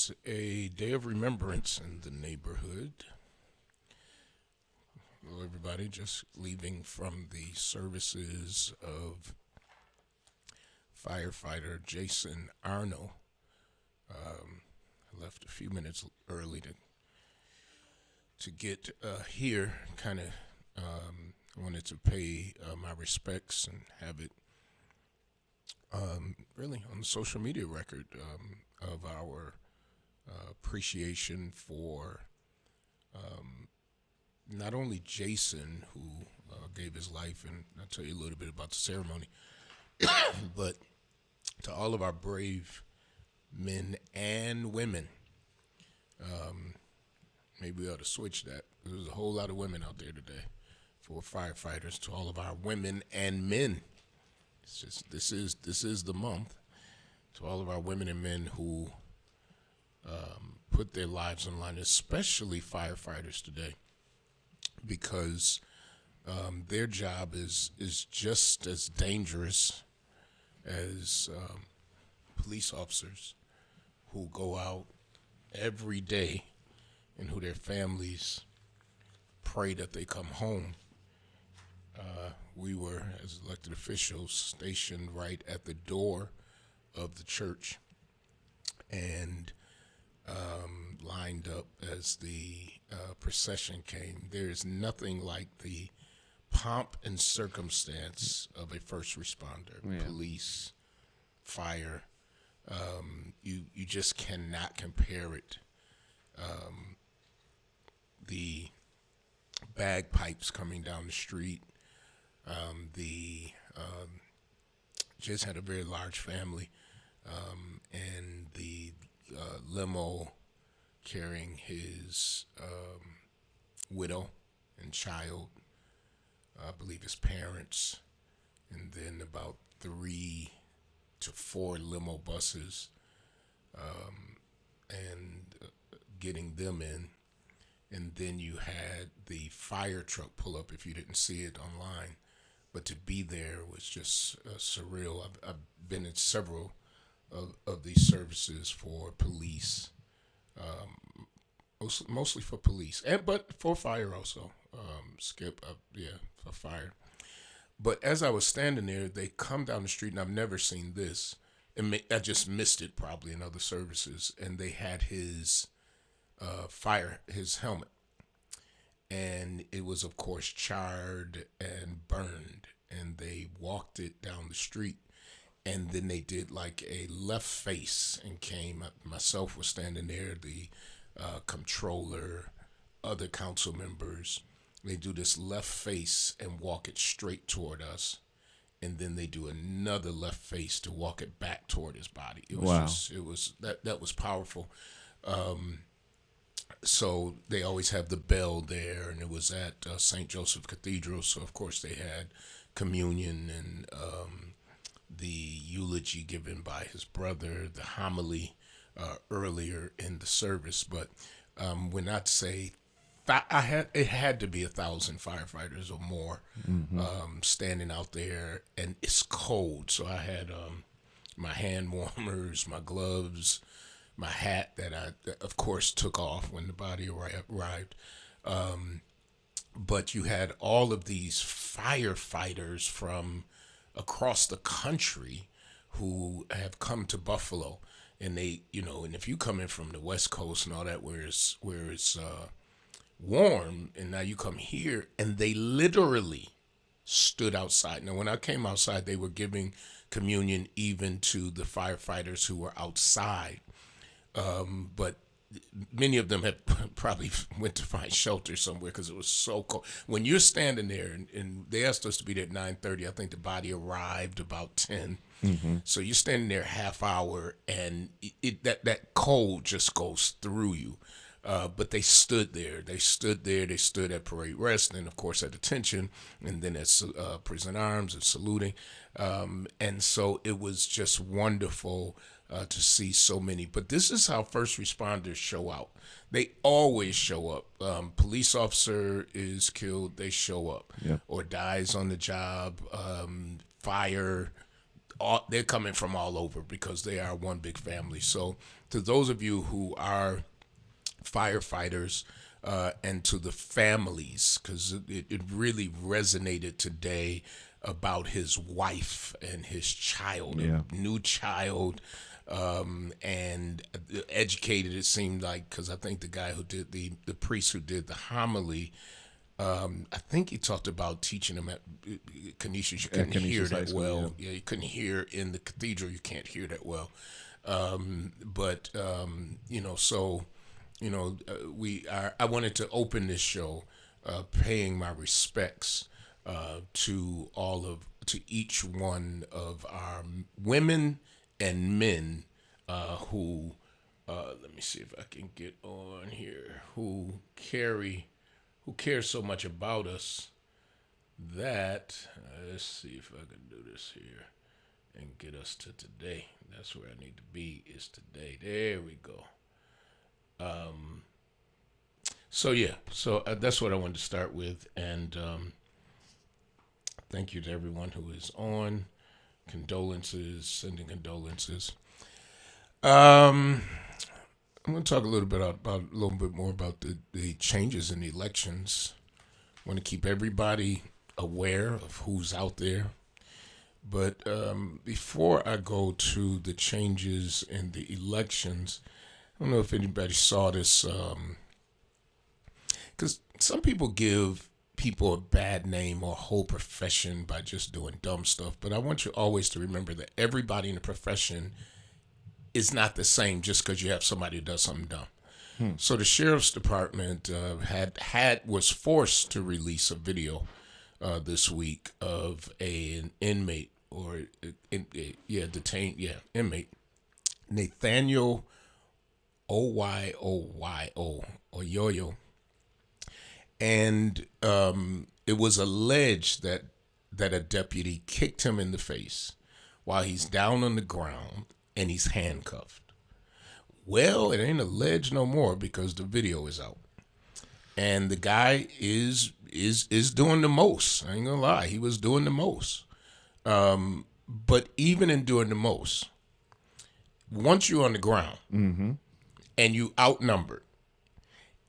is a day of remembrance in the neighborhood. Hello, everybody. Just leaving from the services of firefighter Jason Arno. I left a few minutes early to get here. Kind of wanted to pay my respects and have it really on the social media record of our appreciation for not only Jason, who gave his life, and I'll tell you a little bit about the ceremony, but to all of our brave men and women. Maybe we ought to switch that. There's a whole lot of women out there today for firefighters. To all of our women and men. It's just this is the month. To all of our women and men who put their lives on the line, especially firefighters today, because their job is just as dangerous as police officers who go out every day and who their families pray that they come home. We were, as elected officials, stationed right at the door of the church and lined up as the procession came. There is nothing like the pomp and circumstance of a first responder, police, fire. You just cannot compare it. The bagpipes coming down the street. Just had a very large family, and the limo carrying his widow and child, I believe his parents, and then about 3 to 4 limo buses, and getting them in. And then you had the fire truck pull up, if you didn't see it online. But to be there was just surreal. I've been in several of these services for police, mostly for police, but for fire also. For fire. But as I was standing there, they come down the street, and I've never seen this. I just missed it probably in other services, and they had his his helmet, and it was of course charred and burned, and they walked it down the street, and then they did like a left face and came. Myself was standing there, the comptroller, other council members. They do this left face and walk it straight toward us, and then they do another left face to walk it back toward his body. It was that was powerful. So they always have the bell there, and it was at St. Joseph Cathedral. So of course they had communion and the eulogy given by his brother, the homily earlier in the service. But when I say it had to be 1,000 firefighters or more standing out there, and it's cold. So I had my hand warmers, my gloves, my hat that I, of course, took off when the body arrived. But you had all of these firefighters from across the country who have come to Buffalo. And they, and if you come in from the West Coast and all that, where it's warm, and now you come here, and they literally stood outside. Now, when I came outside, they were giving communion even to the firefighters who were outside. But many of them had probably went to find shelter somewhere because it was so cold. When you're standing there, and they asked us to be there at 9:30, I think the body arrived about 10. So you're standing there half hour, and that cold just goes through you. But they stood there. They stood at parade rest, and of course at attention, and then at prison arms and saluting. And so it was just wonderful to see so many. But this is how first responders show out. They always show up. Police officer is killed, they show up. Or dies on the job. Fire, they're coming from all over because they are one big family. So to those of you who are firefighters, and to the families, because it really resonated today about his wife and his child, a new child, and educated, it seemed like, because I think the guy who did the priest who did the homily, I think he talked about teaching him at Canisius. You couldn't hear that School, well. Yeah, you couldn't hear in the cathedral. You can't hear that well. But so I wanted to open this show paying my respects to each one of our women and men who let me see if I can get on here, who care so much about us that let's see if I can do this here and get us to today. That's where I need to be, is today. There we go. So that's what I wanted to start with, and thank you to everyone who is on. Sending condolences. I'm going to talk a little bit more about the changes in the elections. I want to keep everybody aware of who's out there. But before I go to the changes in the elections, I don't know if anybody saw this, because some people give people a bad name or a whole profession by just doing dumb stuff. But I want you always to remember that everybody in the profession is not the same just because you have somebody who does something dumb. So the sheriff's department was forced to release a video this week of an inmate inmate, Nathaniel Oyoyo, or and it was alleged that a deputy kicked him in the face while he's down on the ground and he's handcuffed. Well, it ain't alleged no more because the video is out, and the guy is doing the most. I ain't gonna lie, he was doing the most. But even in doing the most, once you're on the ground and you outnumbered,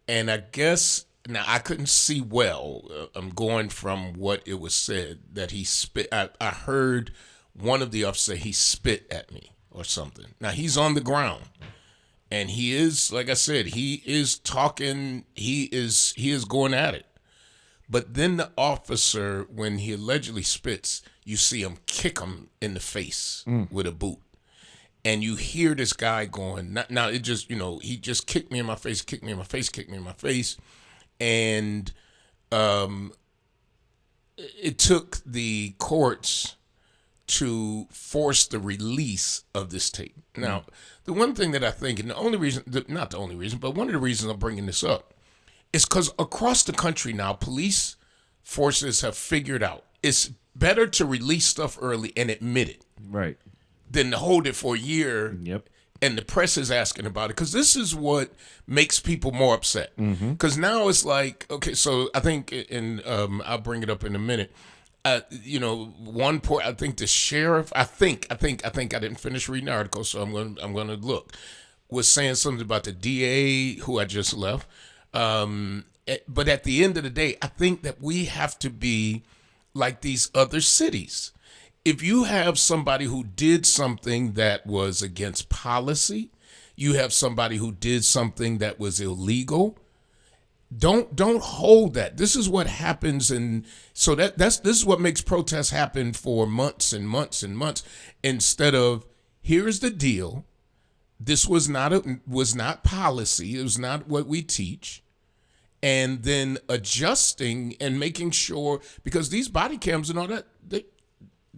and I guess now I couldn't see well. I'm going from what it was said that he spit. I heard one of the officers say he spit at me or something. Now he's on the ground, and he is, like I said, he is talking. He is going at it. But then the officer, when he allegedly spits, you see him kick him in the face with a boot. And you hear this guy going, now it just, he just kicked me in my face, kicked me in my face, kicked me in my face. And it took the courts to force the release of this tape. Now, the one thing that I think, and the only reason, not the only reason, but one of the reasons I'm bringing this up, is because across the country now, police forces have figured out it's better to release stuff early and admit it. Right. Than to hold it for a year. Yep. And the press is asking about it, because this is what makes people more upset. Because now it's like, okay, so I think, and I'll bring it up in a minute. One point, I think the sheriff, I think I didn't finish reading the article, so I'm going to look, was saying something about the DA who I just left. But at the end of the day, I think that we have to be like these other cities. If you have somebody who did something that was against policy, you have somebody who did something that was illegal, don't hold that. This is what happens, and so this is what makes protests happen for months and months and months, instead of, here's the deal. This was not policy. It was not what we teach. And then adjusting and making sure, because these body cams and all that,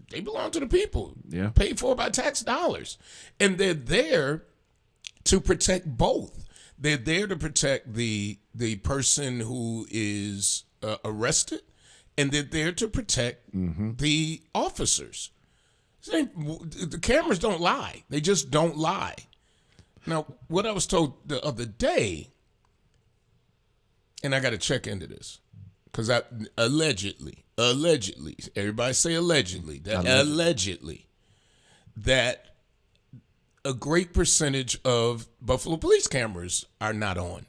they belong to the people, paid for by tax dollars. And they're there to protect both. They're there to protect the person who is arrested, and they're there to protect the officers. The cameras don't lie. They just don't lie. Now, what I was told the other day, and I got to check into this, because allegedly, everybody say allegedly, allegedly, that a great percentage of Buffalo police cameras are not on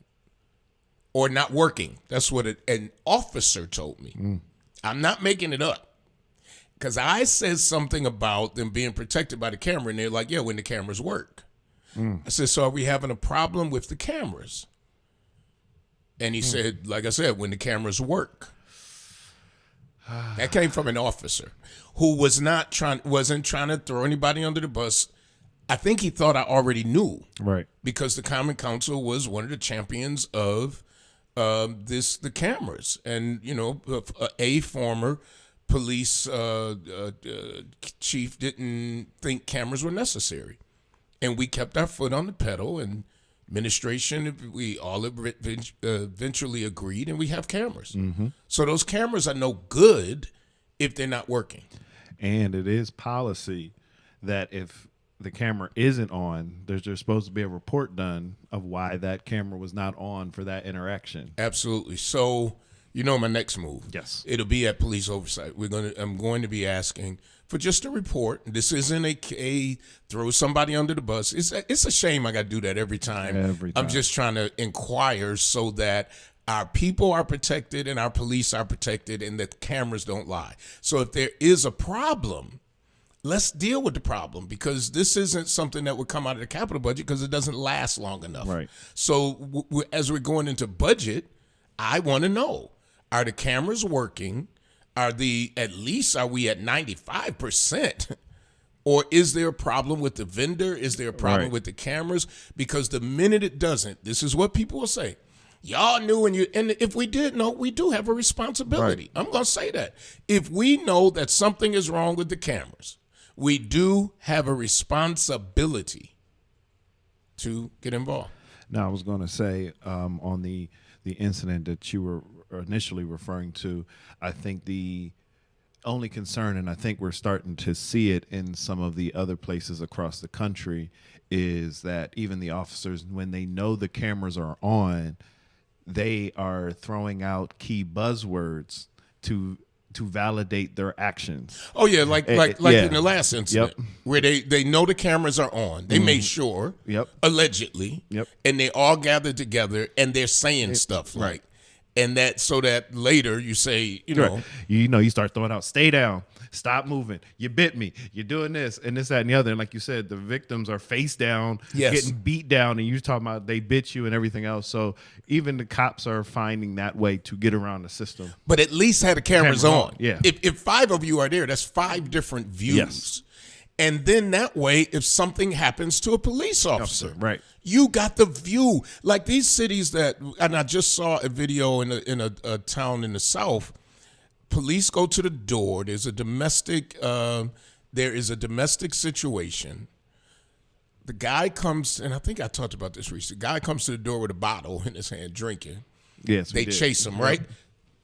or not working. That's what an officer told me. I'm not making it up. Because I said something about them being protected by the camera, and they're like, yeah, when the cameras work. I said, so are we having a problem with the cameras? And he said, like I said, when the cameras work. That came from an officer who wasn't trying to throw anybody under the bus. I think he thought I already knew. Right. Because the Common Council was one of the champions of the cameras. And, you know, a former police chief didn't think cameras were necessary. And we kept our foot on the pedal, and administration, we all eventually agreed, and we have cameras. So those cameras are no good if they're not working. And it is policy that if the camera isn't on, there's supposed to be a report done of why that camera was not on for that interaction. Absolutely. So, you know, my next move. Yes. It'll be at police oversight. I'm going to be asking for just a report. This isn't a throw somebody under the bus. It's a shame I got to do that every time. I'm just trying to inquire so that our people are protected and our police are protected and that cameras don't lie. So if there is a problem, let's deal with the problem, because this isn't something that would come out of the capital budget because it doesn't last long enough. Right. So as we're going into budget, I want to know, are the cameras working? Are we at 95%? Or is there a problem with the vendor? Is there a problem with the cameras? Because the minute it doesn't, this is what people will say. Y'all knew, and if we did know, we do have a responsibility. I'm going to say that. If we know that something is wrong with the cameras, we do have a responsibility to get involved. Now, I was going to say on the incident that you were initially referring to, I think the only concern, and I think we're starting to see it in some of the other places across the country, is that even the officers, when they know the cameras are on, they are throwing out key buzzwords to validate their actions. Oh yeah, like in the last incident, where they know the cameras are on. They made sure, allegedly, and they all gathered together and they're saying stuff like, and that so that later you say, you start throwing out, stay down, stop moving, you bit me, you're doing this and this, that, and the other. And like you said, the victims are face down, getting beat down, and you're talking about they bit you and everything else. So even the cops are finding that way to get around the system. But at least have the cameras on. Yeah. If 5 of you are there, that's 5 different views. Yes. And then that way, if something happens to a police officer, right, you got the view. Like these cities and I just saw a video in a town in the South. Police go to the door. There is a domestic situation. The guy comes, and I think I talked about this recently. The guy comes to the door with a bottle in his hand, drinking. Yes, they chase him, right?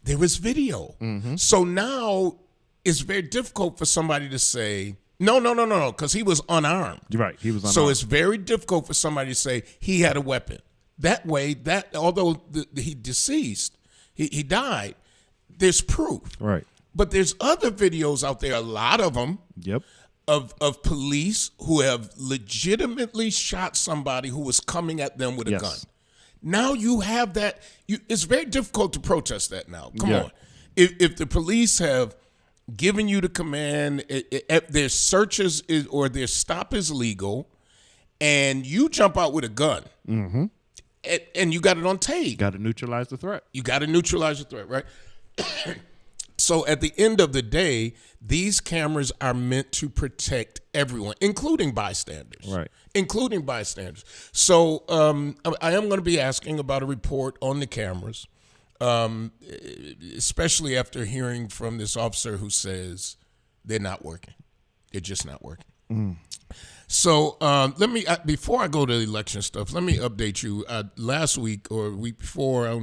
There was video. So now it's very difficult for somebody to say, no, because he was unarmed. Right, he was unarmed. So it's very difficult for somebody to say he had a weapon. That way, although he deceased, he died, there's proof. Right. But there's other videos out there, a lot of them, of police who have legitimately shot somebody who was coming at them with a gun. Now you have that. It's very difficult to protest that now. Come on. If the police have given you the command, their searches or their stop is legal, and you jump out with a gun, and you got it on tape. Got to neutralize the threat. You got to neutralize the threat, right? So at the end of the day, these cameras are meant to protect everyone, including bystanders. Right. Including bystanders. So I am going to be asking about a report on the cameras. Especially after hearing from this officer who says they're not working. They're just not working. So let me, before I go to the election stuff, let me update you. Last week or week before,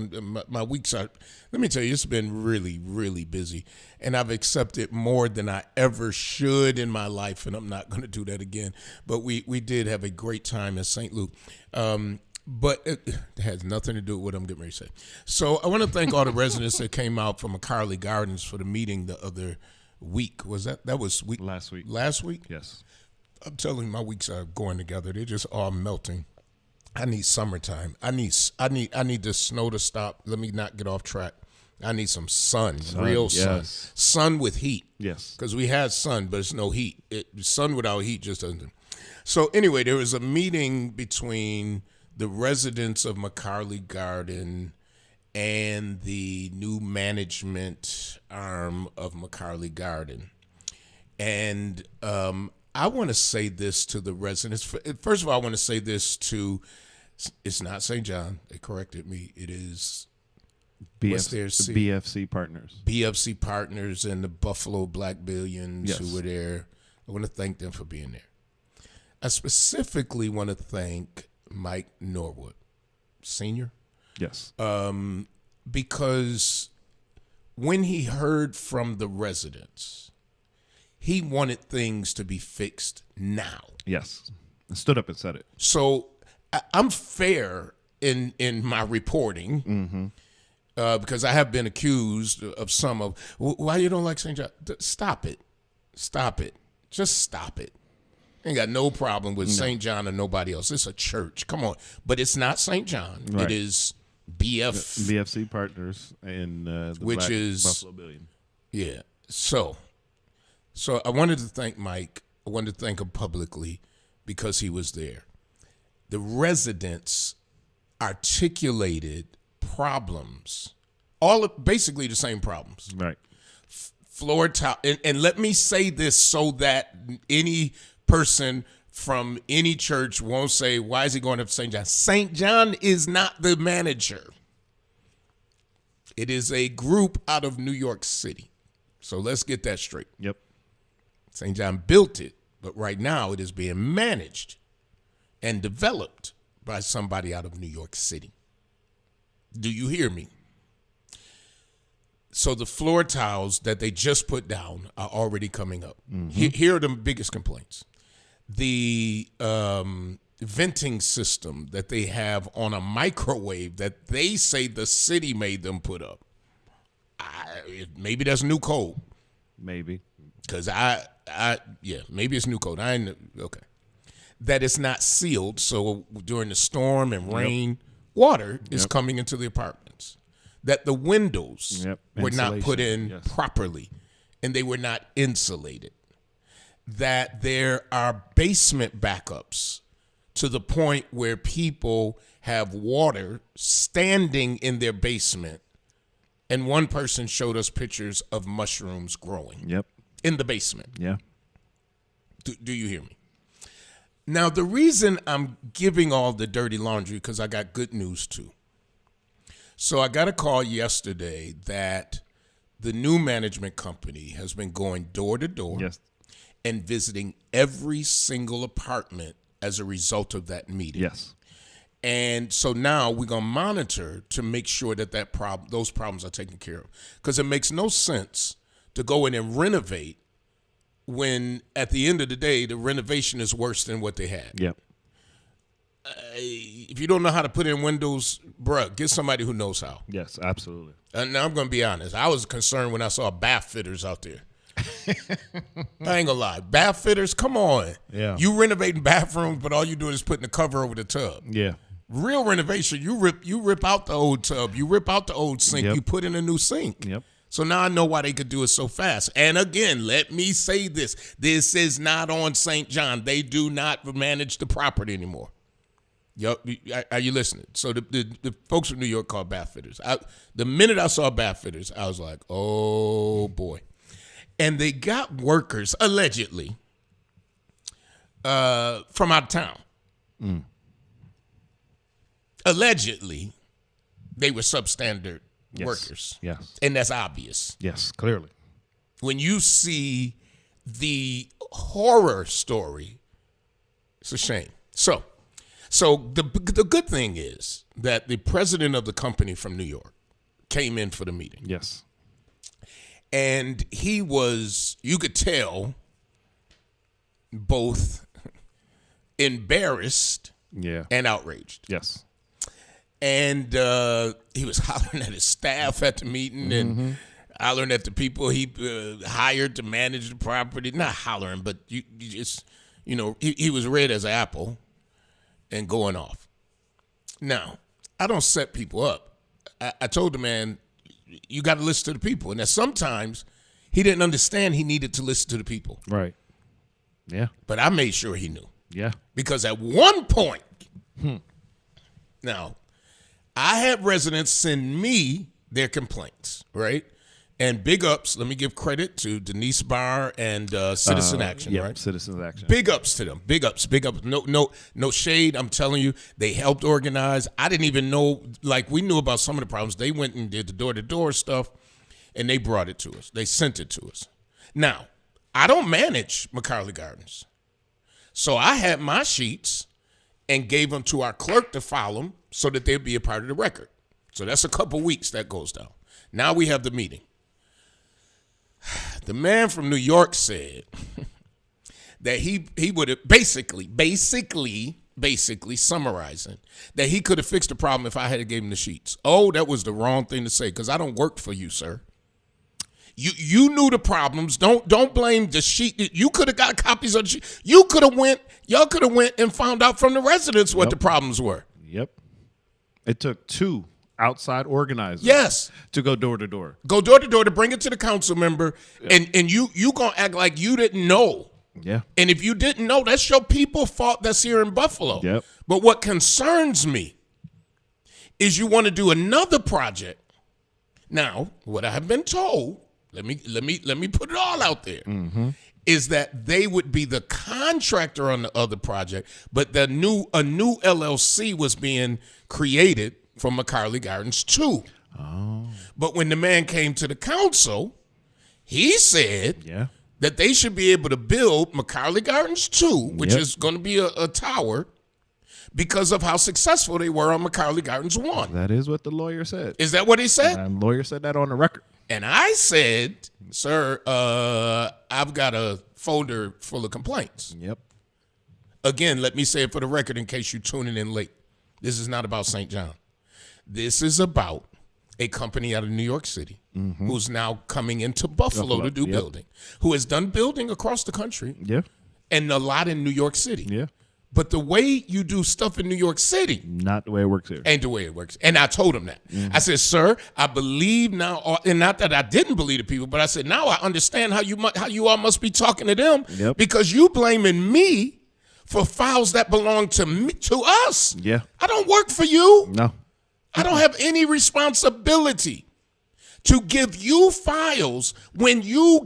my weeks are, let me tell you, it's been really, really busy. And I've accepted more than I ever should in my life, and I'm not going to do that again. But we did have a great time at St. Luke. But it has nothing to do with what I'm getting ready to say. So I want to thank all the residents that came out from McCarley Gardens for the meeting the other week. Was that was week? Last week. Last week? Yes. I'm telling you, my weeks are going together. They're just all melting. I need summertime. I need the snow to stop. Let me not get off track. I need some sun, real sun. yes. Sun with heat. Yes. Because we had sun, but it's no heat. Sun without heat just doesn't. So anyway, there was a meeting between the residents of McCarley Garden and the new management arm of McCarley Garden. And I want to say this to the residents. First of all, I want to say this to, it's not St. John. They corrected me. It is what's their BFC Partners. BFC Partners and the Buffalo Black Billions Yes. who were there. I want to thank them for being there. I specifically want to thank Mike Norwood, Sr., Yes. because when he heard from the residents, he wanted things to be fixed now. Yes. I stood up and said it. So I'm fair in my reporting because I have been accused of some of, why you don't like St. John? Stop it. Stop it. Just stop it. Ain't got no problem with St. John or nobody else. It's a church. Come on. But it's not St. John. Right. It is BFC Partners and the Which Black is- Buffalo Billion. Yeah. So I wanted to thank Mike. I wanted to thank him publicly because he was there. The residents articulated problems, basically the same problems. Right. Floor tile, and let me say this so that any person from any church won't say, why is he going up to St. John? St. John is not the manager. It is a group out of New York City. So let's get that straight. Yep. St. John built it, but right now it is being managed and developed by somebody out of New York City. Do you hear me? So the floor tiles that they just put down are already coming up. Here are the biggest complaints. The venting system that they have on a microwave that they say the city made them put up. Maybe that's new code. Maybe. Because maybe it's new code. Okay. That it's not sealed, so during the storm and rain, water is coming into the apartments. That the windows were not put in Yes. properly, and they were not insulated. That there are basement backups to the point where people have water standing in their basement, and one person showed us pictures of mushrooms growing Yep. in the basement. Yeah. Do you hear me? Now, the reason I'm giving all the dirty laundry, because I got good news too. So I got a call yesterday that the new management company has been going door to door Yes. and visiting every single apartment as a result of that meeting. Yes. And so now we're going to monitor to make sure that those problems are taken care of. Because it makes no sense to go in and renovate when at the end of the day, the renovation is worse than what they had. Yep. If you don't know how to put in windows, bruh, get somebody who knows how. Yes, absolutely. And now I'm going to be honest. I was concerned when I saw bath fitters out there. I ain't gonna lie. Bath fitters, come on. Yeah. You renovating bathrooms, but all you doing is putting the cover over the tub. Yeah. Real renovation, you rip out the old tub, you rip out the old sink, Yep. you put in a new sink. Yep. So now I know why they could do it so fast. And again, let me say this. This is not on St. John. They do not manage the property anymore. Are you listening? So the folks from New York call bath fitters. The minute I saw bath fitters, I was like, oh boy. And they got workers, allegedly, from out of town. Allegedly, they were substandard Yes. workers. Yes. And that's obvious. Yes, clearly. When you see the horror story, it's a shame. So the good thing is that the president of the company from New York came in for the meeting. Yes. And he was, you could tell, both embarrassed Yeah. and outraged. Yes. And he was hollering at his staff at the meeting and hollering at the people he hired to manage the property. Not hollering, but you he was red as an apple and going off. Now, I don't set people up. I told the man, you got to listen to the people. And that sometimes he didn't understand he needed to listen to the people. Right. Yeah. But I made sure he knew. Yeah. Because at one point, now, I had residents send me their complaints, right? And big ups, let me give credit to Denise Barr and Citizen Action, Yep, right? Citizen Action. Big ups to them. Big ups. No shade. I'm telling you, they helped organize. I didn't even know, like, we knew about some of the problems. They went and did the door-to-door stuff, and they brought it to us. They sent it to us. Now, I don't manage McCarley Gardens. So I had my sheets and gave them to our clerk to file them so that they'd be a part of the record. So that's a couple weeks that goes down. Now we have the meeting. The man from New York said that he would have basically summarizing that he could have fixed the problem if I had gave him the sheets. Oh, that was the wrong thing to say because I don't work for you, sir. You knew the problems. Don't blame the sheet. You could have got copies of the sheet. Y'all could have went and found out from the residents what the problems were. Yep. It took 2 outside organizers. Yes. To go door to door. Go door to door to bring it to the council member, and you gonna act like you didn't know. Yeah. And if you didn't know, that's your people fault that's here in Buffalo. Yep. But what concerns me is you want to do another project. Now, what I have been told, let me put it all out there, is that they would be the contractor on the other project, but a new LLC was being created for McCarley Gardens too. Oh. But when the man came to the council, he said that they should be able to build McCarley Gardens 2, which is going to be a tower, because of how successful they were on McCarley Gardens 1. That is what the lawyer said. Is that what he said? And the lawyer said that on the record. And I said, sir, I've got a folder full of complaints. Yep. Again, let me say it for the record in case you're tuning in late. This is not about St. John. This is about a company out of New York City who's now coming into Buffalo to do building, who has done building across the country and a lot in New York City. Yeah. But the way you do stuff in New York City, not the way it works here. ain't the way it works. And I told him that. I said, sir, I believe now, and not that I didn't believe the people, but I said, now I understand how you all must be talking to them because you blaming me for files that belong to us. Yeah. I don't work for you. No. I don't have any responsibility to give you files when you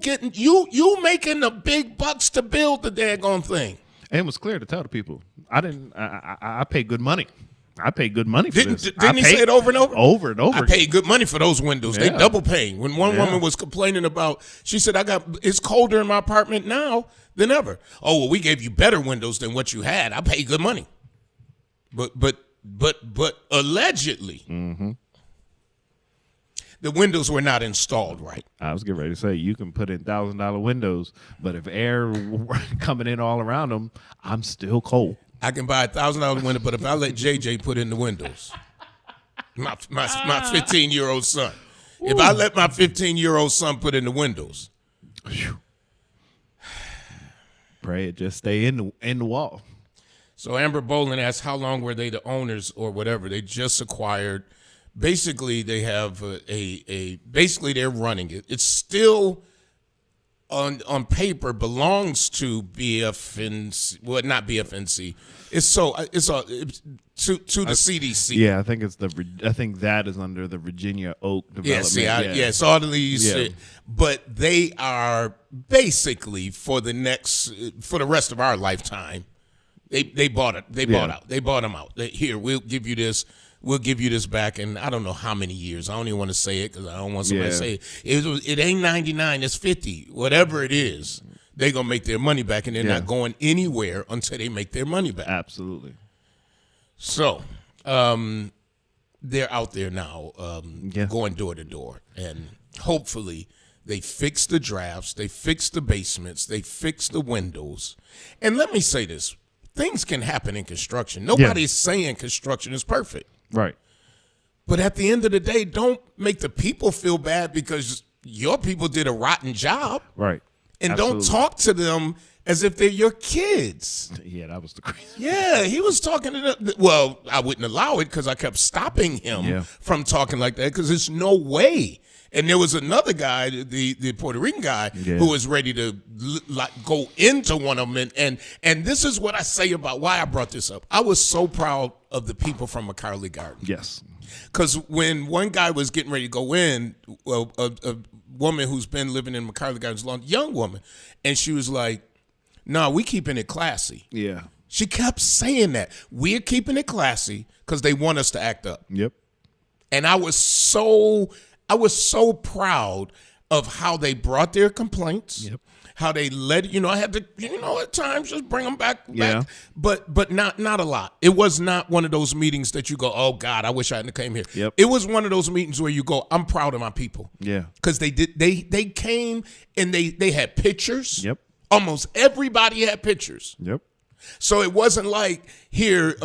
making the big bucks to build the daggone thing. And it was clear to tell the people, I pay good money. I pay good money for this. Didn't he say it over and over? Over and over. I paid good money for those windows. Yeah. They double paying. When one woman was complaining about, she said, it's colder in my apartment now than ever. Oh, well, we gave you better windows than what you had. I paid good money. But allegedly, the windows were not installed right. I was getting ready to say, you can put in $1,000 windows, but if air coming in all around them, I'm still cold. I can buy $1,000 window, but if I let JJ put in the windows, my 15-year-old son, if I let my 15-year-old son put in the windows, pray it just stay in the wall. So Amber Bolin asked, how long were they the owners or whatever? They just acquired. Basically, they have basically they're running it. It's still on paper belongs to BFNC. Well, not BFNC. It's to the CDC. Yeah, I think that is under the Virginia Oak Development. It's all of these, but they are basically for the rest of our lifetime. They bought it. They bought out. They bought them out. Here, we'll give you this. We'll give you this back in I don't know how many years. I don't even want to say it because I don't want somebody to say it. It ain't 99. It's 50. Whatever it is, they're going to make their money back, and they're not going anywhere until they make their money back. Absolutely. So they're out there now going door to door, and hopefully they fix the drafts, they fix the basements, they fix the windows. And let me say this. Things can happen in construction. Nobody's saying construction is perfect. Right. But at the end of the day, don't make the people feel bad because your people did a rotten job. Right. and Absolutely. don't talk to them as if they're your kids. Yeah, that was the crazy. Yeah, he was talking to them. Well, I wouldn't allow it because I kept stopping him Yeah. from talking like that because there's no way. And there was another guy, the Puerto Rican guy, Yeah. who was ready to go into one of them. And this is what I say about why I brought this up. I was so proud of the people from McCarley Gardens. Yes. Because when one guy was getting ready to go in, well, a woman who's been living in McCarley Gardens long, young woman, and she was like, "No, we keeping it classy." Yeah. She kept saying that. We're keeping it classy because they want us to act up. Yep. And I was so proud of how they brought their complaints. Yep. How they let, I had to, at times just bring them back. Yeah. But not a lot. It was not one of those meetings that you go, "Oh God, I wish I hadn't came here." Yep. It was one of those meetings where you go, "I'm proud of my people." Yeah. Because they came and they had pictures. Yep. Almost everybody had pictures. Yep. So it wasn't like, here,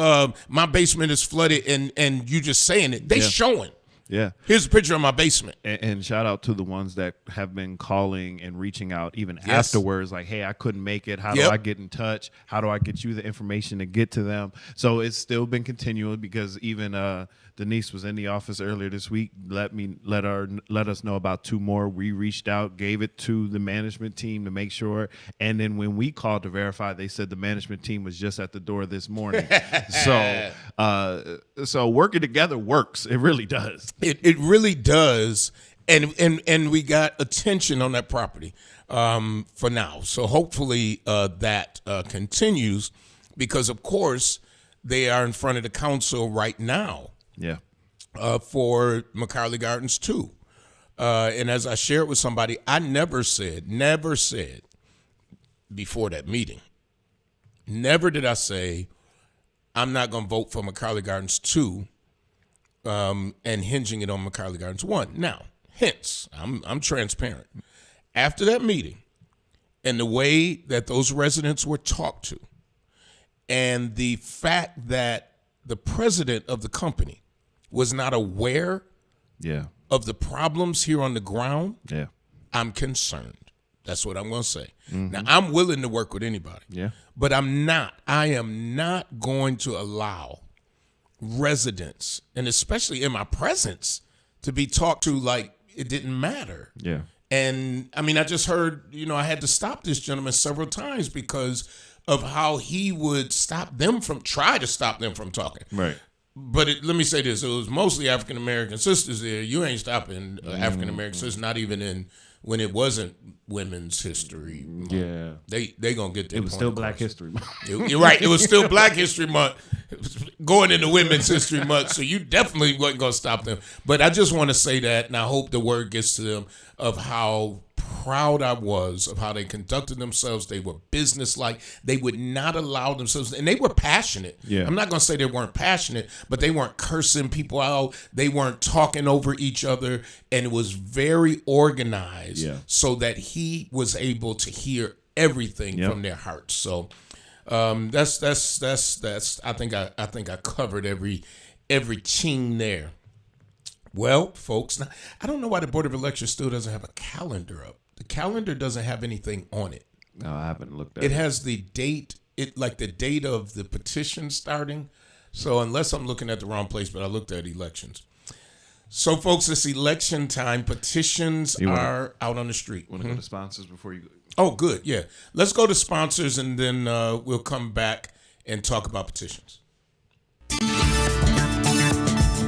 my basement is flooded and you just saying it. They Yeah. showing. Yeah. Here's a picture of my basement. And shout out to the ones that have been calling and reaching out even Yes. afterwards, like, "Hey, I couldn't make it. How Yep. do I get in touch? How do I get you the information to get to them?" So it's still been continuing because even Denise was in the office earlier this week. Let us know about 2 more. We reached out, gave it to the management team to make sure, and then when we called to verify, they said the management team was just at the door this morning. So working together works. It really does. It really does. And we got attention on that property for now. So hopefully that continues because, of course, they are in front of the council right now Yeah. for McCarley Gardens too. And as I shared with somebody, I never said before that meeting, never did I say, "I'm not going to vote for McCarley Gardens 2 and hinging it on McCarley Gardens 1. Now, hence, I'm transparent. After that meeting and the way that those residents were talked to and the fact that the president of the company was not aware Yeah. of the problems here on the ground, Yeah. I'm concerned. That's what I'm going to say. Now, I'm willing to work with anybody. Yeah. But I am not going to allow residents, and especially in my presence, to be talked to like it didn't matter. Yeah. And I mean, I just heard, I had to stop this gentleman several times because of how he would try to stop them from talking. Right. But let me say this: it was mostly African American sisters there. You ain't stopping African American sisters, not even when it wasn't Women's History Month. Yeah. They gonna get their It was point still across. Black History Month. You're right. It was still Black History Month, going into Women's History Month. So you definitely wasn't gonna stop them. But I just want to say that, and I hope the word gets to them of how proud I was of how they conducted themselves. They were businesslike. They would not allow themselves, and they were passionate. Yeah. I'm not going to say they weren't passionate, but they weren't cursing people out. They weren't talking over each other, and it was very organized. Yeah. So that he was able to hear everything Yep. from their hearts. So that's. I think I covered every ching there. Well, folks, now, I don't know why the Board of Elections still doesn't have a calendar up. The calendar doesn't have anything on it. No, I haven't looked at It it. has the date, the date of the petition starting. So unless I'm looking at the wrong place, but I looked at elections. So, folks, it's election time. Petitions are out on the street. Want to go to sponsors before you go? Oh, good. Yeah. Let's go to sponsors, and then we'll come back and talk about petitions.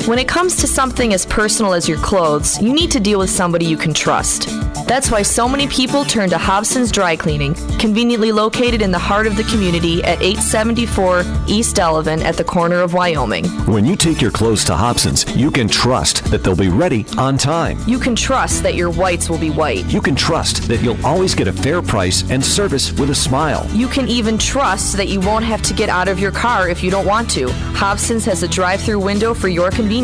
When it comes to something as personal as your clothes, you need to deal with somebody you can trust. That's why so many people turn to Hobson's Dry Cleaning, conveniently located in the heart of the community at 874 East Delavan at the corner of Wyoming. When you take your clothes to Hobson's, you can trust that they'll be ready on time. You can trust that your whites will be white. You can trust that you'll always get a fair price and service with a smile. You can even trust that you won't have to get out of your car if you don't want to. Hobson's has a drive-through window for your convenience.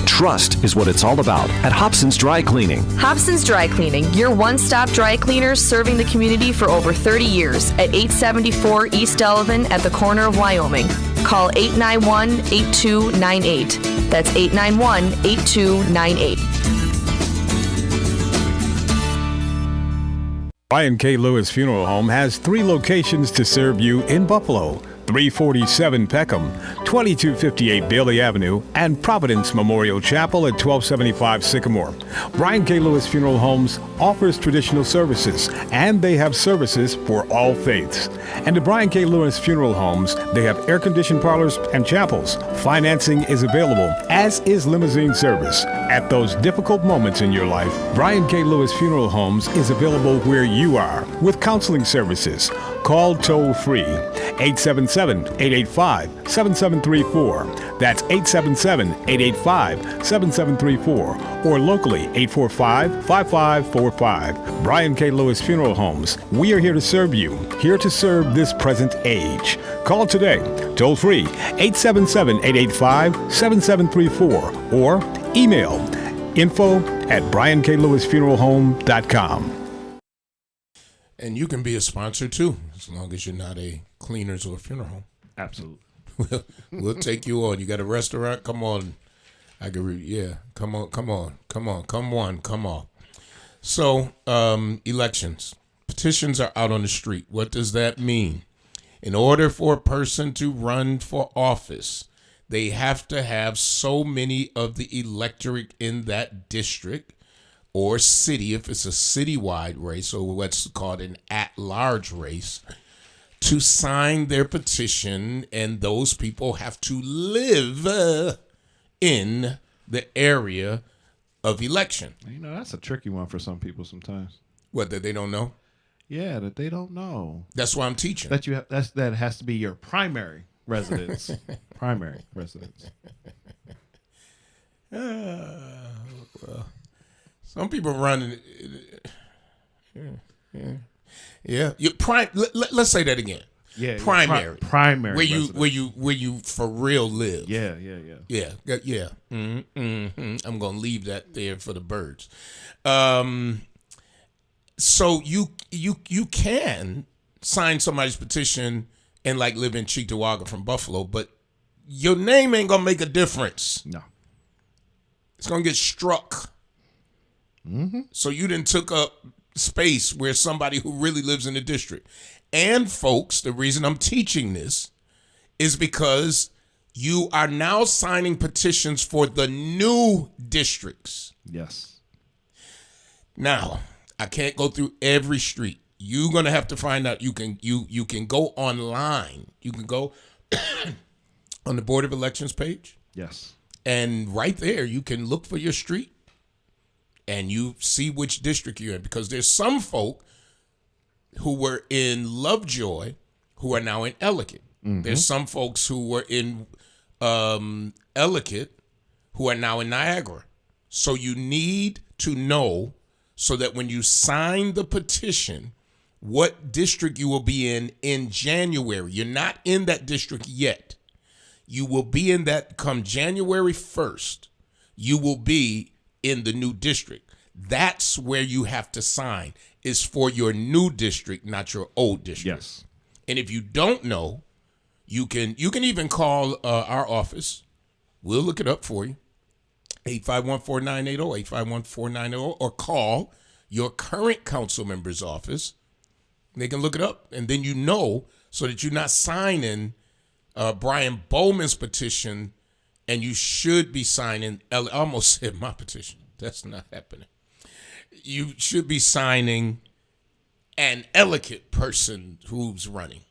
Trust is what it's all about at Hobson's Dry Cleaning. Hobson's Dry Cleaning, your one-stop dry cleaners serving the community for over 30 years at 874 East Delavan at the corner of Wyoming. Call 891-8298. That's 891-8298. Brian K. Lewis Funeral Home has 3 locations to serve you in Buffalo: 347 Peckham, 2258 Bailey Avenue, and Providence Memorial Chapel at 1275 Sycamore. Brian K. Lewis Funeral Homes offers traditional services, and they have services for all faiths. And at Brian K. Lewis Funeral Homes, they have air-conditioned parlors and chapels. Financing is available, as is limousine service. At those difficult moments in your life, Brian K. Lewis Funeral Homes is available where you are with counseling services. Call toll-free 877-885-7734. That's 877-885-7734. Or locally, 845-5545. Brian K. Lewis Funeral Homes. We are here to serve you, here to serve this present age. Call today, toll-free, 877-885-7734. Or email info@brianklewisfuneralhome.com. And you can be a sponsor too, as long as you're not a cleaners or a funeral home. Absolutely. We'll take you on. You got a restaurant? Come on. I can come on. So, elections. Petitions are out on the street. What does that mean? In order for a person to run for office, they have to have so many of the electorate in that district or city, if it's a citywide race, or what's called an at-large race, to sign their petition, and those people have to live in the area of election. You know, that's a tricky one for some people sometimes. What, that they don't know? Yeah, that they don't know. That's why I'm teaching. That that has to be your primary residence. Primary residence. Well, some people run. Yeah. Let's say that again. Yeah. Primary. Primary. Where residence. you for real live. Yeah. Yeah. I'm gonna leave that there for the birds. So you can sign somebody's petition and like live in Cheektowaga from Buffalo, but your name ain't gonna make a difference. No. It's gonna get struck. Mm-hmm. So you done took up space where somebody who really lives in the district. And folks, the reason I'm teaching this is because you are now signing petitions for the new districts. Yes. Now, I can't go through every street. You're gonna have to find out. You can go online. You can go on the Board of Elections page. Yes. And right there, you can look for your street and you see which district you're in, because there's some folk who were in Lovejoy who are now in Ellicott. Mm-hmm. There's some folks who were in Ellicott who are now in Niagara. So you need to know, so that when you sign the petition, what district you will be in January. You're not in that district yet. You will be in that come January 1st. You will be in the new district. That's where you have to sign, is for your new district, not your old district. Yes. And if you don't know, you can even call our office. We'll look it up for you. 851-4980, 851-4980, or call your current council member's office. They can look it up, and then you know, so that you're not signing Brian Bowman's petition, and you should be signing, I almost said my petition. That's not happening. You should be signing an Ellicott person who's running,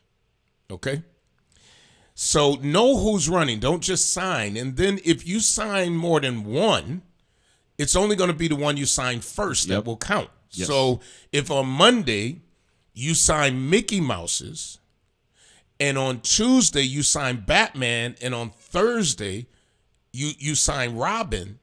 okay? So know who's running. Don't just sign. And then if you sign more than one, it's only going to be the one you sign first that will count. Yes. So if on Monday you sign Mickey Mouse's, and on Tuesday you sign Batman, and on Thursday you sign Robin,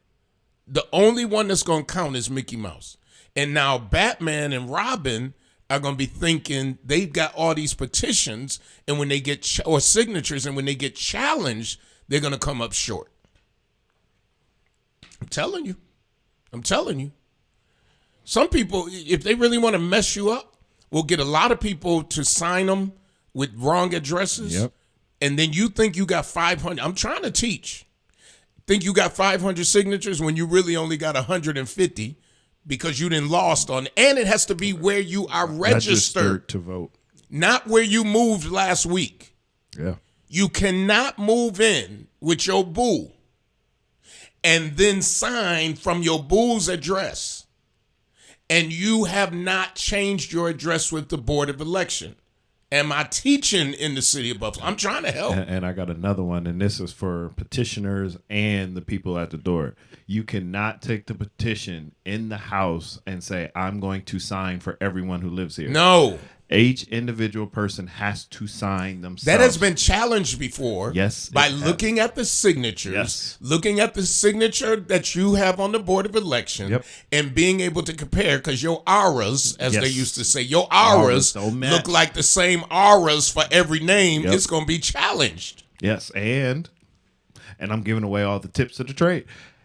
the only one that's going to count is Mickey Mouse. And now Batman and Robin are going to be thinking they've got all these petitions, and when they get or signatures, and when they get challenged, they're going to come up short. I'm telling you. Some people, if they really want to mess you up, will get a lot of people to sign them with wrong addresses. Yep. And then you think you got 500. I'm trying to teach. Think you got 500 signatures when you really only got 150, because you didn't lost on, and it has to be where you are registered, to vote. not where you moved last week. Yeah. You cannot move in with your boo and then sign from your boo's address, and you have not changed your address with the Board of Election. Am I teaching in the city of Buffalo? I'm trying to help. And I got another one, and this is for petitioners and the people at the door. You cannot take the petition in the house and say, I'm going to sign for everyone who lives here. No. Each individual person has to sign themselves. That has been challenged before. Yes, By it has. looking at the signatures, Yes. looking at the signature that you have on the Board of Election, Yep. and being able to compare, because your auras, as they Yes. used to say, your auras don't match. look like the same auras for every name. Yep. It's going to be challenged. Yes, and I'm giving away all the tips of the trade.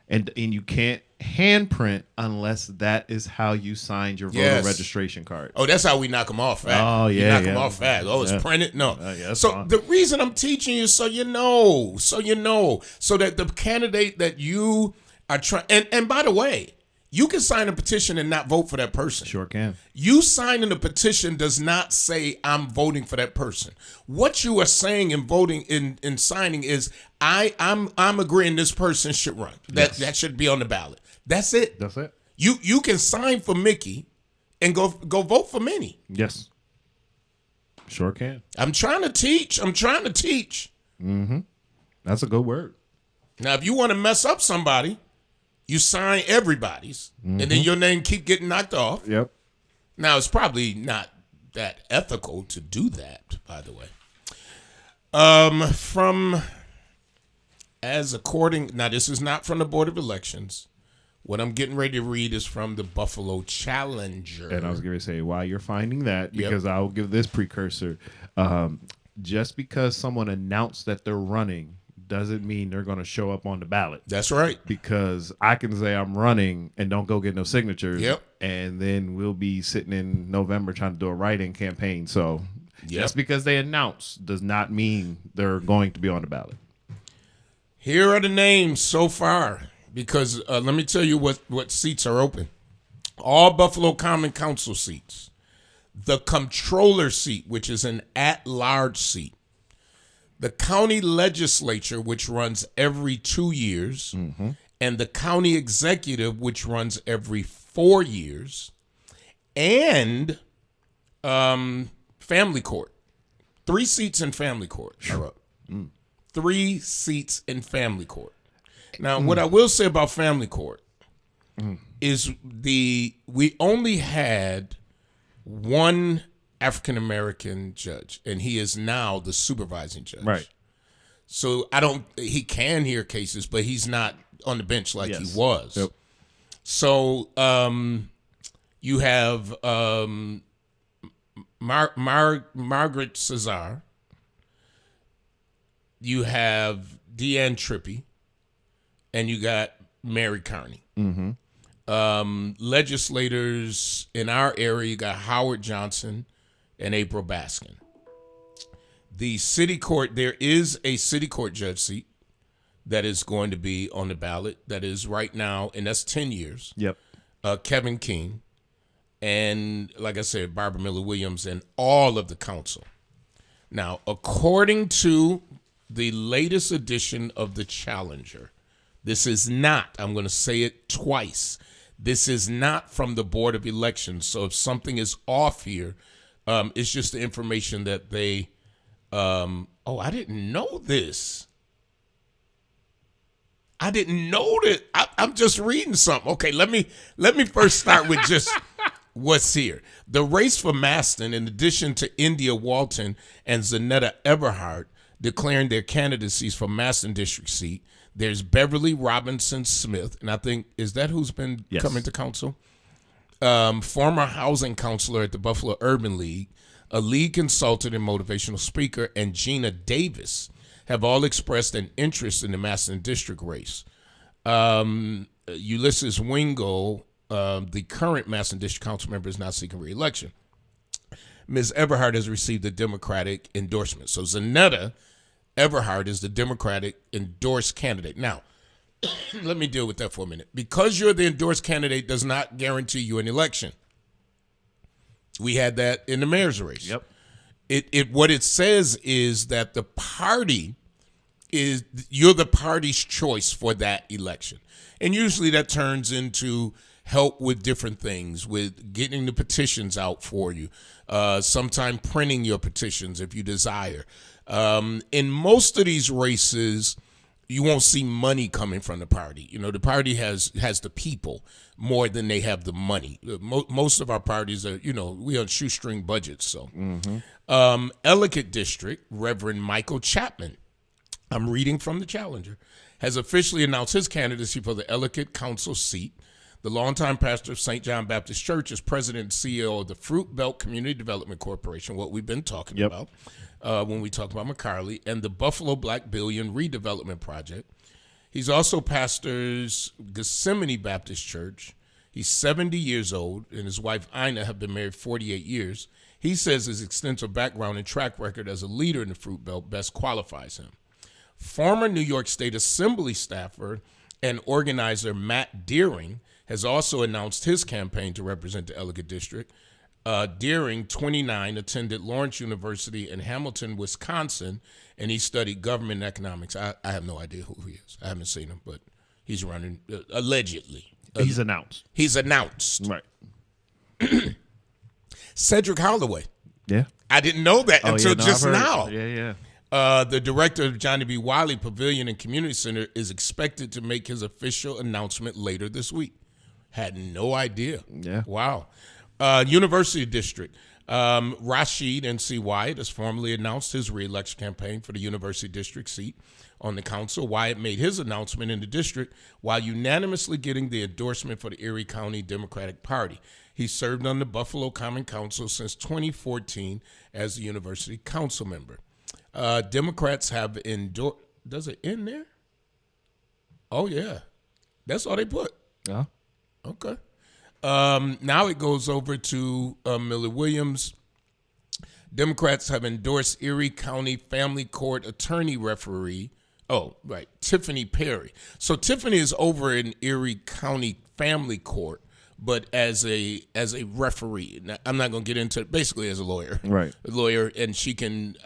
And you can't handprint unless that is how you signed your voter Yes. registration card. Oh, that's how we knock them off fast. Oh, You yeah, knock them yeah. off fast. Oh, it's Yeah. printed? No. Yeah, that's so fine. the reason I'm teaching you so you know, so that the candidate that you are trying, and by the way, you can sign a petition and not vote for that person. Sure can. You signing a petition does not say I'm voting for that person. What you are saying in voting in signing is I'm agreeing this person should run. That should be on the ballot. That's it. That's it. You can sign for Mickey and go vote for Minnie. Yes. Sure can. I'm trying to teach. That's a good word. Now, if you want to mess up somebody, you sign everybody's, and then your name keep getting knocked off. Yep. Now, it's probably not that ethical to do that, by the way. Now this is not from the Board of Elections. What I'm getting ready to read is from the Buffalo Challenger. And I was going to say, while you're finding that, Yep. because I'll give this precursor, just because someone announced that they're running doesn't mean they're going to show up on the ballot. That's right. Because I can say I'm running and don't go get no signatures. Yep. And then we'll be sitting in November trying to do a write-in campaign. So just because they announce does not mean they're going to be on the ballot. Here are the names so far, because let me tell you what seats are open. All Buffalo Common Council seats. The Comptroller seat, which is an at-large seat. The county legislature, which runs every 2 years. And the county executive, which runs every 4 years. And family court. 3 seats in family court are up. 3 seats in family court. Now, what I will say about family court is we only had one African American judge, and he is now the supervising judge. Right. So he can hear cases, but he's not on the bench like he Yes. was. Yep. So you have Margaret Cesar. You have Deanne Trippey, and you got Mary Carney. Legislators in our area, you got Howard Johnson and April Baskin. The city court, there is a city court judge seat that is going to be on the ballot. That is right now, and that's 10 years. Yep. Kevin King, and like I said, Barbara Miller Williams, and all of the council. Now, according to the latest edition of the Challenger, this is not, I'm going to say it twice, this is not from the Board of Elections. So if something is off here, it's just the information that they, I didn't know this. I didn't know that. I'm just reading something. Okay, let me first start with just what's here. The race for Maston, in addition to India Walton and Zanetta Everhart declaring their candidacies for Maston district seat, there's Beverly Robinson Smith, and I think, is that who's been Yes. coming to council? Former housing counselor at the Buffalo Urban League, a lead consultant and motivational speaker, and Gina Davis have all expressed an interest in the Maston district race. Ulysses Wingo, the current Maston district council member, is not seeking re-election. Ms. Everhart has received a Democratic endorsement. So Zanetta Everhart is the Democratic endorsed candidate. Now, let me deal with that for a minute. Because you're the endorsed candidate does not guarantee you an election. We had that in the mayor's race. Yep. What it says is that the party is, you're the party's choice for that election. And usually that turns into help with different things, with getting the petitions out for you, sometime printing your petitions if you desire. In most of these races, you won't see money coming from the party. You know, the party has the people more than they have the money. Most of our parties are, you know, we on shoestring budgets. So, Ellicott District, Reverend Michael Chapman, I'm reading from the Challenger, has officially announced his candidacy for the Ellicott Council seat. The longtime pastor of St. John Baptist Church is president and CEO of the Fruit Belt Community Development Corporation, what we've been talking about when we talk about McCarley, and the Buffalo Black Billion Redevelopment Project. He's also pastors Gethsemane Baptist Church. He's 70 years old, and his wife Ina have been married 48 years. He says his extensive background and track record as a leader in the Fruit Belt best qualifies him. Former New York State Assembly staffer and organizer Matt Deering has also announced his campaign to represent the Ellicott District. Deering, 29, attended Lawrence University in Hamilton, Wisconsin, and he studied government and economics. I have no idea who he is. I haven't seen him, but he's running allegedly. He's announced. He's announced. Right. Cedric Holloway. Yeah. I didn't know that until I've just heard. now. Yeah. The director of Johnny B. Wiley Pavilion and Community Center is expected to make his official announcement later this week. Had no idea. Yeah. Wow. University District. Rashid N.C. Wyatt has formally announced his re-election campaign for the University District seat on the council. Wyatt made his announcement in the district while unanimously getting the endorsement for the Erie County Democratic Party. He served on the Buffalo Common Council since 2014 as the university council member. Democrats have endorsed. Does it end there? Oh, yeah. That's all they put. Yeah. Okay. Now it goes over to Miller Williams. Democrats have endorsed Erie County Family Court attorney referee. Oh, right, Tiffany Perry. So Tiffany is over in Erie County Family Court, but as a referee. Now, I'm not going to get into it. Basically, as a lawyer, Right. A lawyer, and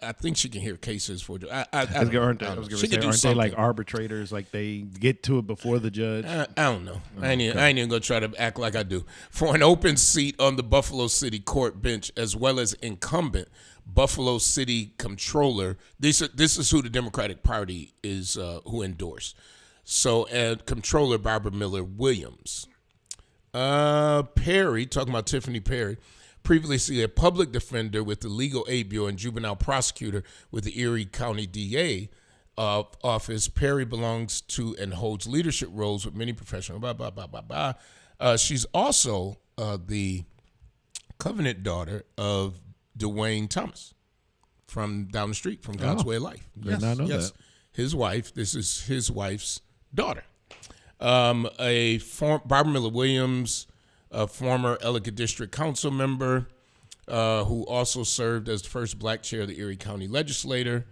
I think she can hear cases for. Aren't they like arbitrators? Like they get to it before the judge? I don't know. I ain't even gonna try to act like I do. For an open seat on the Buffalo City Court bench, as well as incumbent Buffalo City Comptroller. This is who the Democratic Party is who endorsed. So, Comptroller Barbara Miller Williams. Perry, talking about Tiffany Perry, previously a public defender with the Legal Aid Bureau and juvenile prosecutor with the Erie County DA office. Perry belongs to and holds leadership roles with many professional. She's also the covenant daughter of Dwayne Thomas from down the street from God's Way of Life. Did not know that. His wife. This is his wife's daughter. Barbara Miller Williams, a former Ellicott District Council member, who also served as the first black chair of the Erie County Legislature,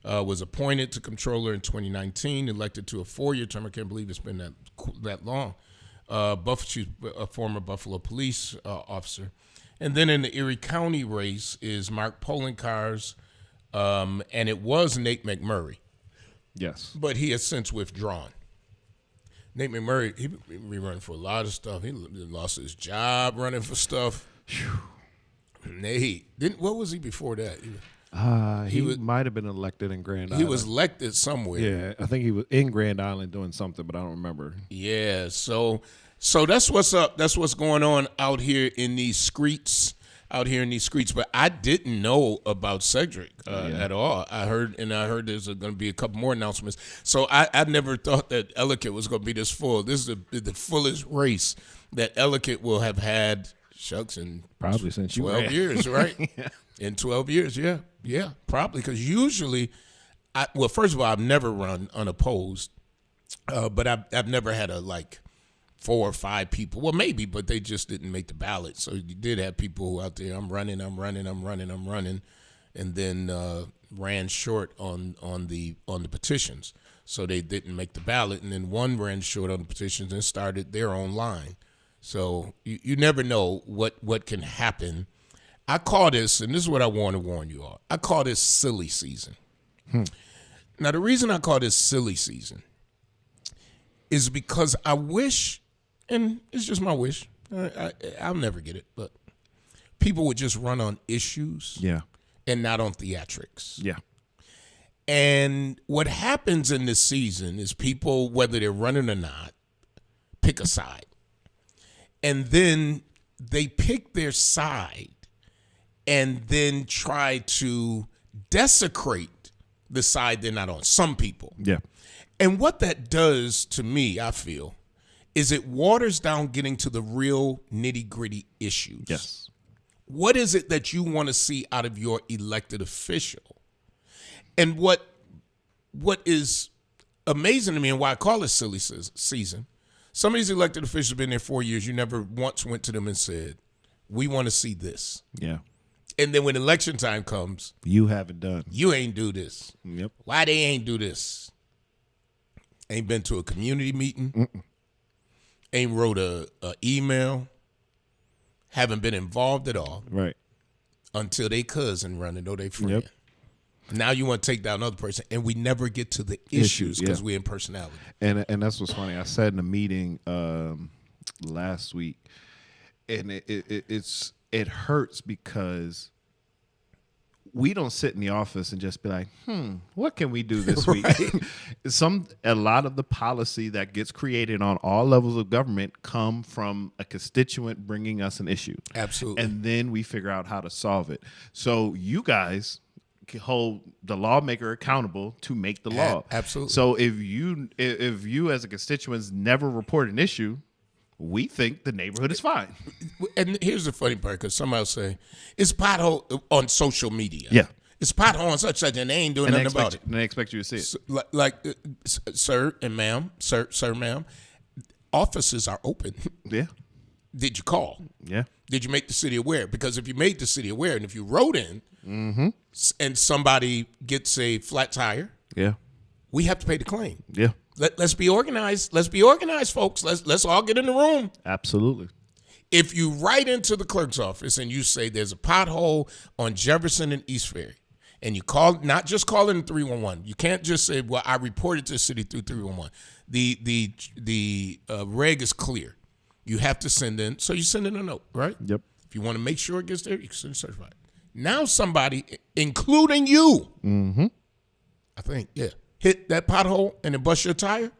was appointed to Comptroller in 2019, elected to a 4-year term. I can't believe it's been that long. She's a former Buffalo police officer. And then in the Erie County race is Mark Polenkars, and it was Nate McMurray. Yes. But he has since withdrawn. Nate McMurray, he be running for a lot of stuff. He lost his job running for stuff. Nate, what was he before that? He might have been elected in Grand Island. He was elected somewhere. Yeah, I think he was in Grand Island doing something, but I don't remember. Yeah, so that's what's up. That's what's going on out here in these streets. But I didn't know about Cedric at all. I heard there's going to be a couple more announcements. So I never thought that Ellicott was going to be this full. This is the fullest race that Ellicott will have had, in probably since 12 years, right? Yeah. In 12 years, yeah, probably. Because usually, first of all, I've never run unopposed, but I've never had 4 or 5 people. Well, maybe, but they just didn't make the ballot. So you did have people who out there, I'm running, and then ran short on the petitions. so they didn't make the ballot. And then one ran short on the petitions and started their own line. So you never know what can happen. I call this, and this is what I want to warn you all, I call this silly season. Now, the reason I call this silly season is because I wish, and it's just my wish, I'll never get it, but people would just run on issues Yeah. and not on theatrics. Yeah. And what happens in this season is people, whether they're running or not, pick a side. And then they pick their side and then try to desecrate the side they're not on, some people. Yeah. And what that does to me, I feel, is it waters down getting to the real nitty-gritty issues. Yes. What is it that you want to see out of your elected official? And what is amazing to me and why I call it silly season, some of these elected officials have been there 4 years. You never once went to them and said, we want to see this. Yeah. And then when election time comes, You haven't done. you ain't do this. Yep. Why they ain't do this? Ain't been to a community meeting. Ain't wrote a email. Haven't been involved at all Right. until they cousin running or they friend. Yep. Now you want to take down another person, and we never get to the issues because yeah. we're in personality. And that's what's funny. I said in a meeting last week, and it hurts because we don't sit in the office and just be like, what can we do this week? A lot of the policy that gets created on all levels of government come from a constituent bringing us an issue. Absolutely. And then we figure out how to solve it. So you guys hold the lawmaker accountable to make the law. Absolutely. So if you as a constituents never report an issue, we think the neighborhood is fine. And here's the funny part, because somebody will say, it's pothole on social media. Yeah. It's pothole on such, and they ain't doing And they nothing about expect, it. and they expect you to see it. Like sir and ma'am, sir, ma'am, offices are open. Yeah. Did you call? Yeah. Did you make the city aware? Because if you made the city aware and if you wrote in and somebody gets a flat tire, Yeah. we have to pay the claim. Yeah. Let's be organized. Let's be organized, folks. Let's all get in the room. Absolutely. If you write into the clerk's office and you say there's a pothole on Jefferson and East Ferry, and you call, not just call in 311. You can't just say, well, I reported to the city through 311. The reg is clear. You have to send in, so you send in a note, right? Yep. If you want to make sure it gets there, you can send it certified. Now somebody, including you, I think, hit that pothole and it bust your tire,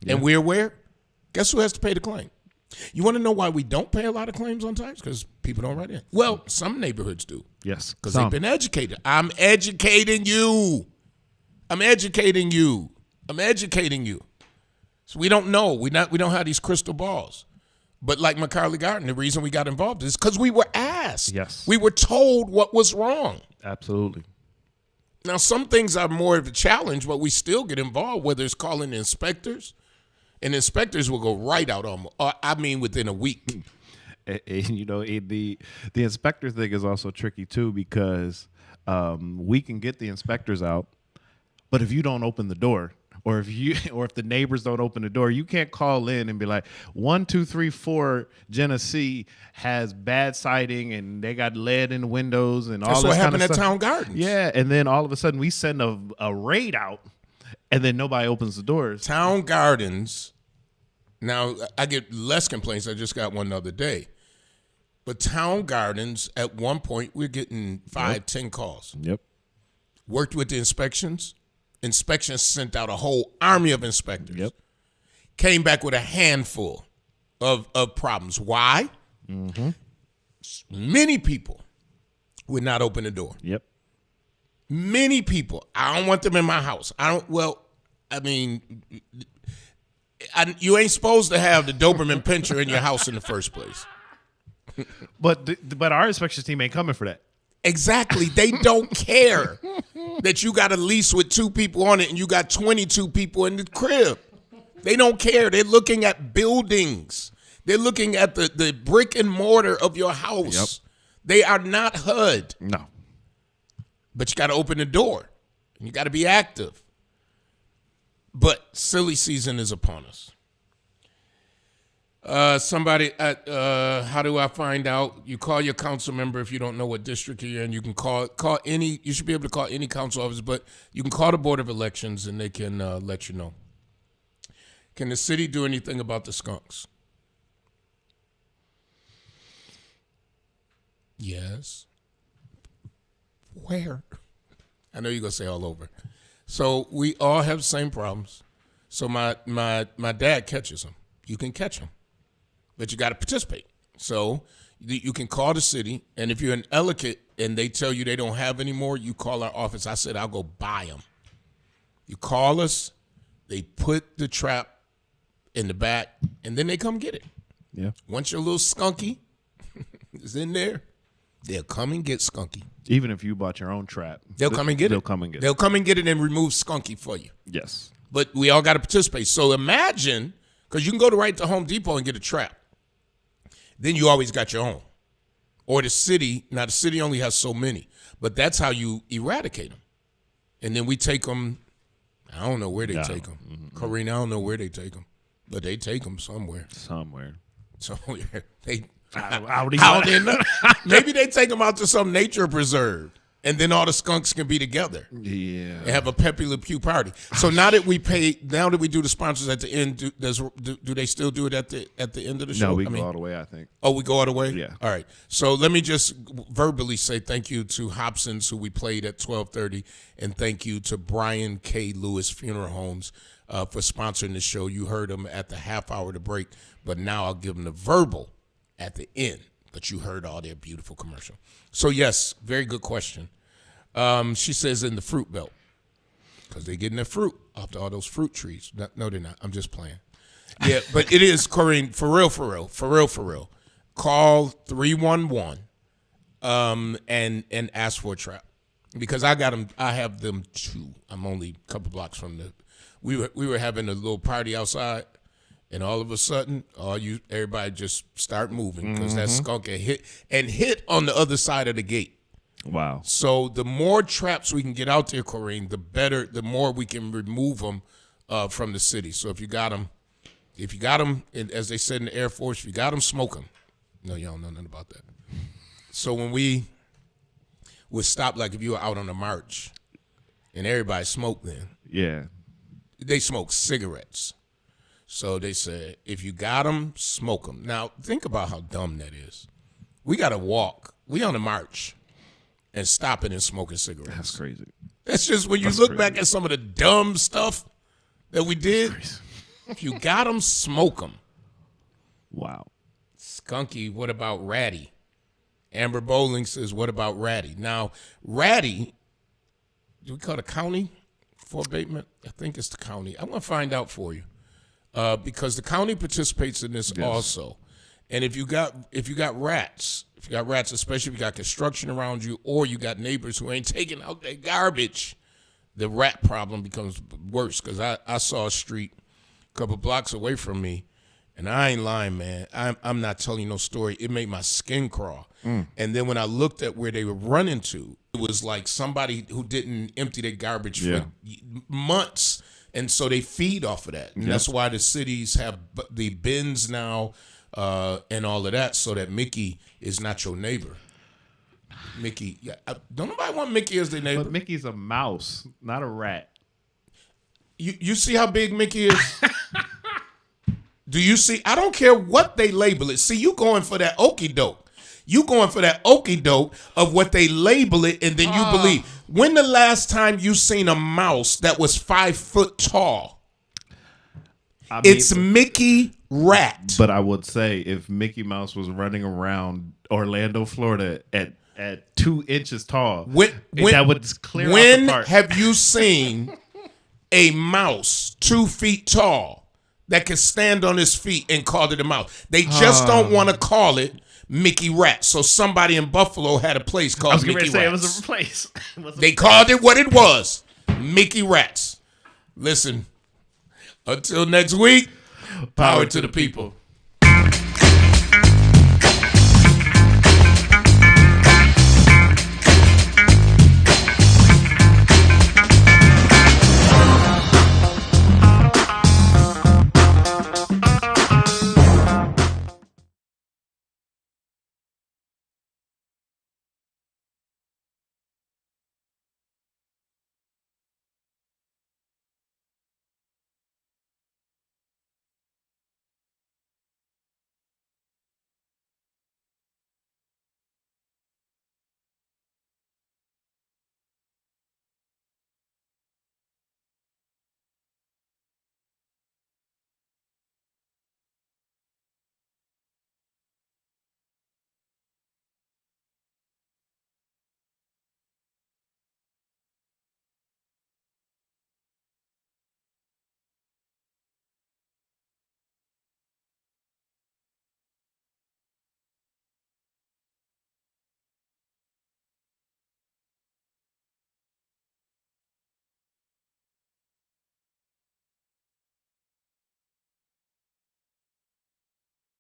and we're aware, guess who has to pay the claim? You want to know why we don't pay a lot of claims on tires? Because people don't write in. Well, some neighborhoods do. Yes. Because they've been educated. I'm educating you. I'm educating you. So we don't know. We don't have these crystal balls. But like Macaulay Garden, the reason we got involved is because we were asked. Yes. We were told what was wrong. Absolutely. Now, some things are more of a challenge, but we still get involved, whether it's calling the inspectors. And inspectors will go right out on, within a week. And, the inspector thing is also tricky too, because we can get the inspectors out, but if you don't open the door, or if the neighbors don't open the door, you can't call in and be like, 1, 2, 3, 4 Genesee has bad siding and they got lead in the windows and all That's this what kind happened of at stuff. Town Gardens. Yeah, and then all of a sudden we send a raid out, and then nobody opens the doors. Town Gardens, now I get less complaints. I just got one the other day. But Town Gardens, at one point, we're getting 5, 10 calls. Yep. Worked with the inspections. Inspections sent out a whole army of inspectors. Yep. Came back with a handful of problems. Why? Many people would not open the door. Yep. Many people. I don't want them in my house. You ain't supposed to have the Doberman Pinscher in your house in the first place. But our inspection team ain't coming for that. Exactly. They don't care that you got a lease with 2 people on it and you got 22 people in the crib. They don't care. They're looking at buildings. They're looking at the brick and mortar of your house. Yep. They are not HUD. No. But you got to open the door. And you got to be active. But silly season is upon us. Somebody at how do I find out? You call your council member if you don't know what district you're in. You can call any. You should be able to call any council office, but you can call the Board of Elections and they can let you know. Can the city do anything about the skunks? Yes. Where? I know you're gonna say all over. So we all have the same problems. So my dad catches them. You can catch them, but you got to participate. So you can call the city, and if you're in Ellicott and they tell you they don't have any more, you call our office. I said I'll go buy them. You call us, they put the trap in the back, and then they come get it. Yeah. Once your little skunky is in there, they'll come and get skunky. Even if you bought your own trap, They'll come and get it. They'll come and get it. They'll come and get it and remove skunky for you. Yes. But we all got to participate. So imagine, because you can go right to Home Depot and get a trap. Then you always got your own. Or the city. Now, the city only has so many. But that's how you eradicate them. And then we take them. I don't know where they take them. Mm-hmm. Corrine, I don't know where they take them. But they take them somewhere. Somewhere. They Out in the, maybe they take them out to some nature preserve. And then all the skunks can be together. Yeah. And have a Pepe Le Pew party. So now that we do the sponsors at the end, do they still do it at the end of the show? No, we go all the way, I think. Oh, we go all the way? Yeah. All right. So let me just verbally say thank you to Hobson's, who we played at 12:30, and thank you to Brian K. Lewis Funeral Homes for sponsoring the show. You heard them at the half hour to break, but now I'll give them the verbal at the end. But you heard all their beautiful commercial. So, yes, very good question. She says in the fruit belt, because they're getting their fruit off all those fruit trees. No, they're not. I'm just playing. Yeah, but it is, Corinne, for real. Call 311 and ask for a trap. Because I got them. I have them too. I'm only a couple blocks from the. We were having a little party outside. And all of a sudden, everybody just start moving because that skunk hit on the other side of the gate. Wow. So the more traps we can get out there, Corinne, the better, the more we can remove them from the city. So if you got them, as they said in the Air Force, if you got them, smoke them. No, y'all don't know nothing about that. So when we would stop, like if you were out on a march and everybody smoked then. Yeah. They smoked cigarettes. So they said, if you got them, smoke them. Now, think about how dumb that is. We got to walk. We on a march and stopping and smoking cigarettes. That's crazy. That's just when you look back at some of the dumb stuff that we did. If you got them, smoke them. Wow. Skunky, what about Ratty? Amber Bowling says, what about Ratty? Now, Ratty, do we call it a county for abatement? I think it's the county. I'm going to find out for you. Because the county participates in this also, and if you got rats, especially if you got construction around you, or you got neighbors who ain't taking out their garbage, the rat problem becomes worse. Because I saw a street a couple blocks away from me, and I ain't lying, man. I'm not telling you no story. It made my skin crawl. And then when I looked at where they were running to, it was like somebody who didn't empty their garbage for months. And so they feed off of that. Yep. That's why the cities have the bins now and all of that, so that Mickey is not your neighbor. Mickey, don't nobody want Mickey as their neighbor. But Mickey's a mouse, not a rat. You see how big Mickey is? Do you see? I don't care what they label it. See, you going for that okie doke. You going for that okie doke of what they label it, and then you believe. When the last time you seen a mouse that was 5 foot tall? It's Mickey Rat. But I would say if Mickey Mouse was running around Orlando, Florida at 2 inches tall, that would clear out the park. When have you seen a mouse 2 feet tall that can stand on his feet and call it a mouse? They just don't want to call it Mickey Rat. So somebody in Buffalo had a place called Mickey Rats. It was a place. They called it what it was, Mickey Rats. Listen, until next week, power to the people.